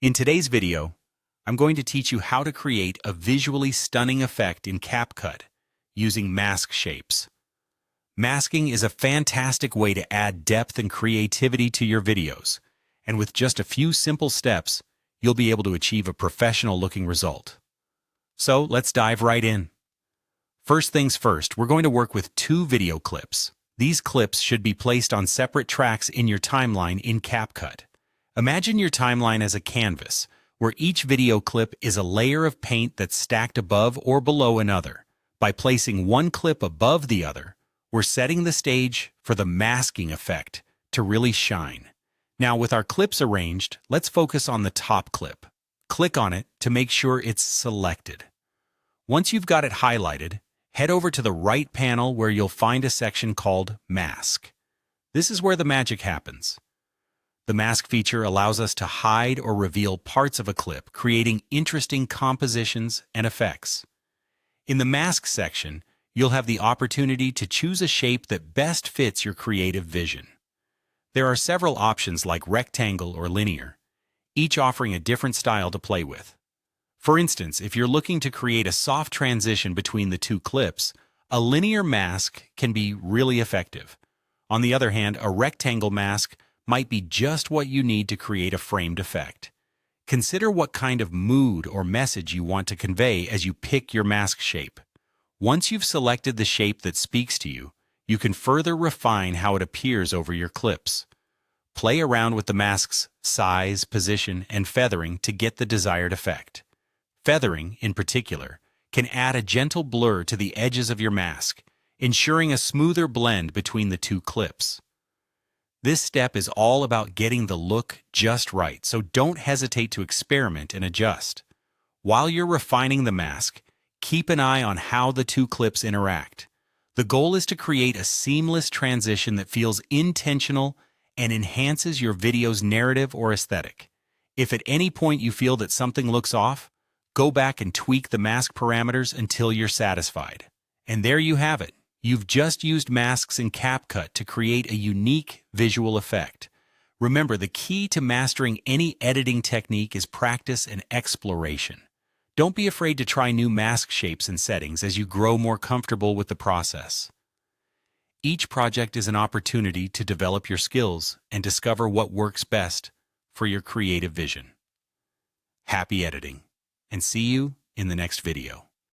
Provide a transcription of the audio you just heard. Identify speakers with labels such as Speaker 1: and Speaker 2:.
Speaker 1: In today's video, I'm going to teach you how to create a visually stunning effect in CapCut using mask shapes. Masking is a fantastic way to add depth and creativity to your videos, and with just a few simple steps, you'll be able to achieve a professional-looking result. So let's dive right in. First things first, we're going to work with 2 video clips. These clips should be placed on separate tracks in your timeline in CapCut. Imagine your timeline as a canvas, where each video clip is a layer of paint that's stacked above or below another. By placing one clip above the other, we're setting the stage for the masking effect to really shine. Now, with our clips arranged, let's focus on the top clip. Click on it to make sure it's selected. Once you've got it highlighted, head over to the right panel where you'll find a section called Mask. This is where the magic happens. The mask feature allows us to hide or reveal parts of a clip, creating interesting compositions and effects. In the mask section, you'll have the opportunity to choose a shape that best fits your creative vision. There are several options like rectangle or linear, each offering a different style to play with. For instance, if you're looking to create a soft transition between the 2 clips, a linear mask can be really effective. On the other hand, a rectangle mask might be just what you need to create a framed effect. Consider what kind of mood or message you want to convey as you pick your mask shape. Once you've selected the shape that speaks to you, you can further refine how it appears over your clips. Play around with the mask's size, position, and feathering to get the desired effect. Feathering, in particular, can add a gentle blur to the edges of your mask, ensuring a smoother blend between the 2 clips. This step is all about getting the look just right, so don't hesitate to experiment and adjust. While you're refining the mask, keep an eye on how the 2 clips interact. The goal is to create a seamless transition that feels intentional and enhances your video's narrative or aesthetic. If at any point you feel that something looks off, go back and tweak the mask parameters until you're satisfied. And there you have it. You've just used masks in CapCut to create a unique visual effect. Remember, the key to mastering any editing technique is practice and exploration. Don't be afraid to try new mask shapes and settings as you grow more comfortable with the process. Each project is an opportunity to develop your skills and discover what works best for your creative vision. Happy editing, and see you in the next video.